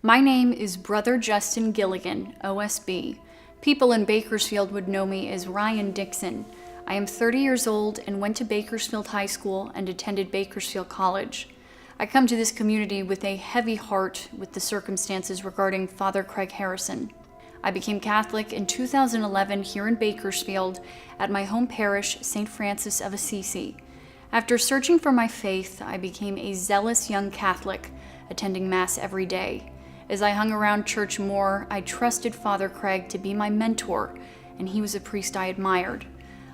My name is Brother Justin Gilligan, OSB. People in Bakersfield would know me as Ryan Dixon. I am 30 years old and went to Bakersfield High School and attended Bakersfield College. I come to this community with a heavy heart with the circumstances regarding Father Craig Harrison. I became Catholic in 2011 here in Bakersfield at my home parish, St. Francis of Assisi. After searching for my faith, I became a zealous young Catholic, attending Mass every day. As I hung around church more, I trusted Father Craig to be my mentor, and he was a priest I admired.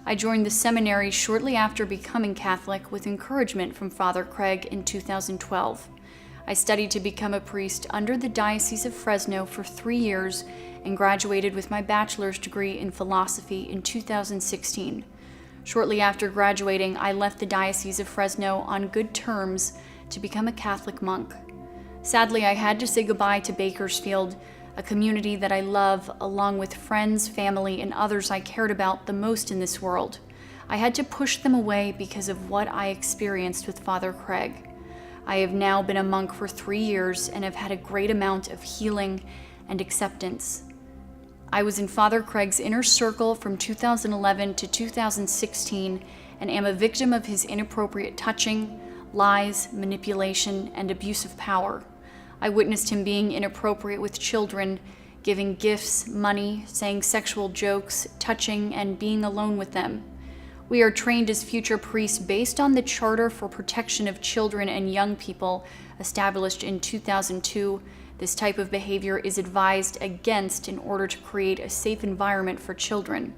I joined the seminary shortly after becoming Catholic with encouragement from Father Craig in 2012. I studied to become a priest under the Diocese of Fresno for 3 years and graduated with my bachelor's degree in philosophy in 2016. Shortly after graduating, I left the Diocese of Fresno on good terms to become a Catholic monk. Sadly, I had to say goodbye to Bakersfield, a community that I love, along with friends, family, and others I cared about the most in this world. I had to push them away because of what I experienced with Father Craig. I have now been a monk for 3 years and have had a great amount of healing and acceptance. I was in Father Craig's inner circle from 2011 to 2016 and am a victim of his inappropriate touching, lies, manipulation, and abuse of power. I witnessed him being inappropriate with children, giving gifts, money, saying sexual jokes, touching, and being alone with them. We are trained as future priests based on the Charter for Protection of Children and Young People, established in 2002. This type of behavior is advised against in order to create a safe environment for children.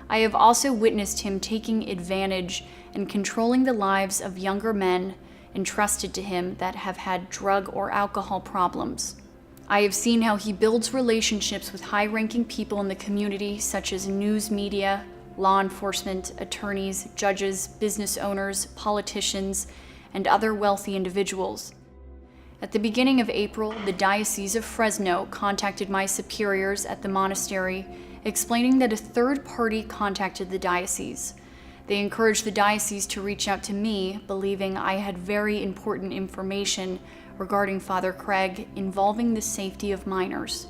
I have also witnessed him taking advantage and controlling the lives of younger men entrusted to him that have had drug or alcohol problems. I have seen how he builds relationships with high-ranking people in the community, such as news media, law enforcement, attorneys, judges, business owners, politicians, and other wealthy individuals. At the beginning of April, the Diocese of Fresno contacted my superiors at the monastery, explaining that a third party contacted the diocese. They encouraged the diocese to reach out to me, believing I had very important information regarding Father Craig involving the safety of minors.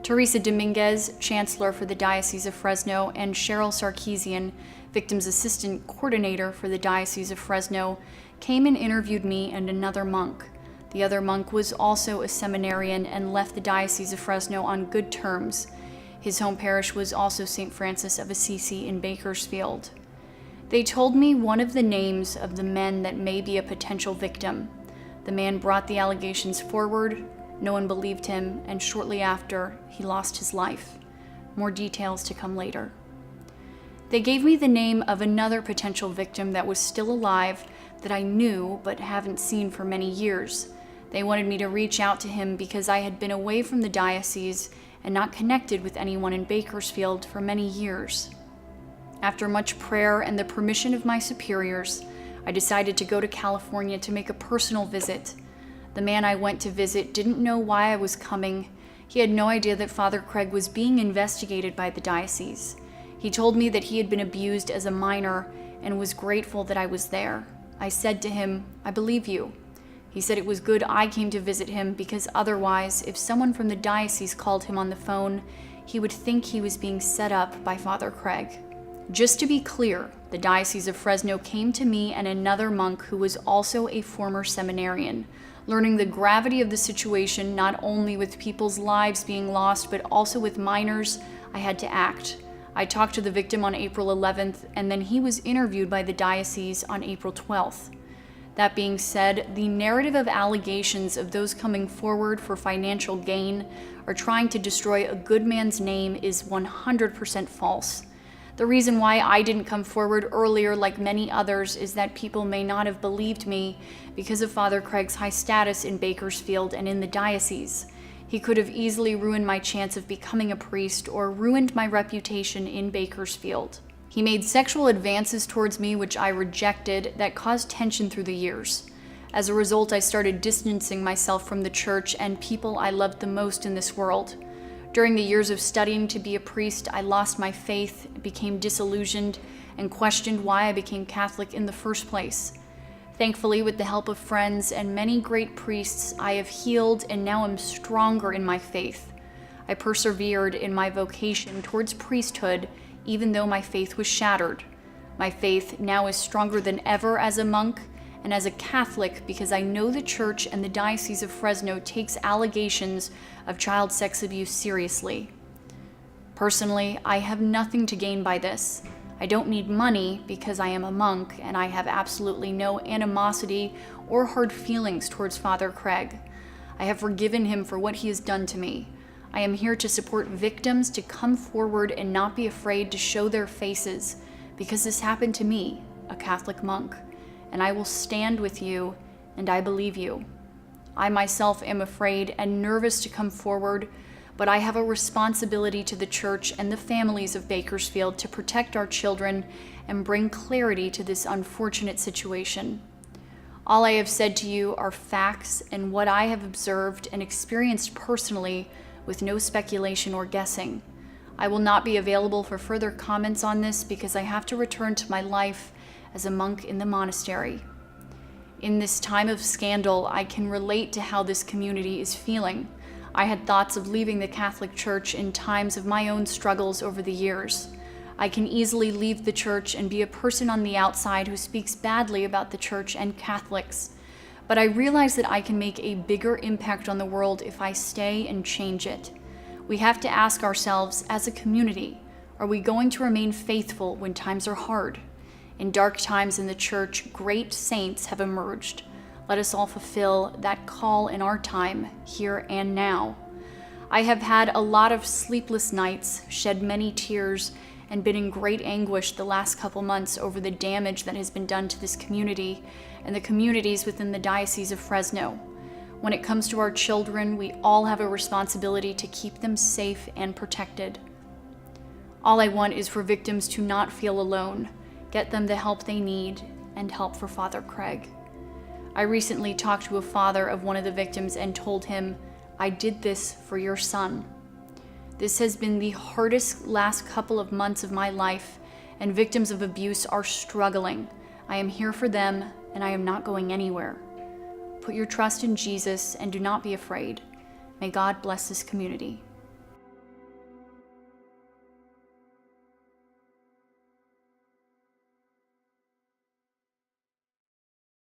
Teresa Dominguez, Chancellor for the Diocese of Fresno, and Cheryl Sarkeesian, Victims Assistant Coordinator for the Diocese of Fresno, came and interviewed me and another monk. The other monk was also a seminarian and left the Diocese of Fresno on good terms. His home parish was also St. Francis of Assisi in Bakersfield. They told me one of the names of the men that may be a potential victim. The man brought the allegations forward, no one believed him, and shortly after, he lost his life. More details to come later. They gave me the name of another potential victim that was still alive that I knew but haven't seen for many years. They wanted me to reach out to him because I had been away from the diocese and not connected with anyone in Bakersfield for many years. After much prayer and the permission of my superiors, I decided to go to California to make a personal visit. The man I went to visit didn't know why I was coming. He had no idea that Father Craig was being investigated by the diocese. He told me that he had been abused as a minor and was grateful that I was there. I said to him, "I believe you." He said it was good I came to visit him because otherwise, if someone from the diocese called him on the phone, he would think he was being set up by Father Craig. Just to be clear, the Diocese of Fresno came to me and another monk who was also a former seminarian, learning the gravity of the situation not only with people's lives being lost but also with minors. I had to act. I talked to the victim on April 11th, and then he was interviewed by the diocese on April 12th. That being said, the narrative of allegations of those coming forward for financial gain or trying to destroy a good man's name is 100% false. The reason why I didn't come forward earlier like many others is that people may not have believed me because of Father Craig's high status in Bakersfield and in the diocese. He could have easily ruined my chance of becoming a priest or ruined my reputation in Bakersfield. He made sexual advances towards me which I rejected that caused tension through the years. As a result, I started distancing myself from the church and people I loved the most in this world. During the years of studying to be a priest, I lost my faith, became disillusioned, and questioned why I became Catholic in the first place. Thankfully, with the help of friends and many great priests, I have healed and now am stronger in my faith. I persevered in my vocation towards priesthood, even though my faith was shattered. My faith now is stronger than ever as a monk and as a Catholic because I know the Church and the Diocese of Fresno takes allegations of child sex abuse seriously. Personally, I have nothing to gain by this. I don't need money because I am a monk and I have absolutely no animosity or hard feelings towards Father Craig. I have forgiven him for what he has done to me. I am here to support victims to come forward and not be afraid to show their faces because this happened to me, a Catholic monk, and I will stand with you and I believe you. I myself am afraid and nervous to come forward, but I have a responsibility to the Church and the families of Bakersfield to protect our children and bring clarity to this unfortunate situation. All I have said to you are facts and what I have observed and experienced personally with no speculation or guessing. I will not be available for further comments on this because I have to return to my life as a monk in the monastery. In this time of scandal, I can relate to how this community is feeling. I had thoughts of leaving the Catholic Church in times of my own struggles over the years. I can easily leave the Church and be a person on the outside who speaks badly about the Church and Catholics. But I realize that I can make a bigger impact on the world if I stay and change it. We have to ask ourselves, as a community, are we going to remain faithful when times are hard? In dark times in the Church, great saints have emerged. Let us all fulfill that call in our time, here and now. I have had a lot of sleepless nights, shed many tears, and been in great anguish the last couple months over the damage that has been done to this community and the communities within the Diocese of Fresno. When it comes to our children, we all have a responsibility to keep them safe and protected. All I want is for victims to not feel alone, get them the help they need, and help for Father Craig. I recently talked to a father of one of the victims and told him, I did this for your son. This has been the hardest last couple of months of my life, and victims of abuse are struggling. I am here for them, and I am not going anywhere. Put your trust in Jesus and do not be afraid. May God bless this community.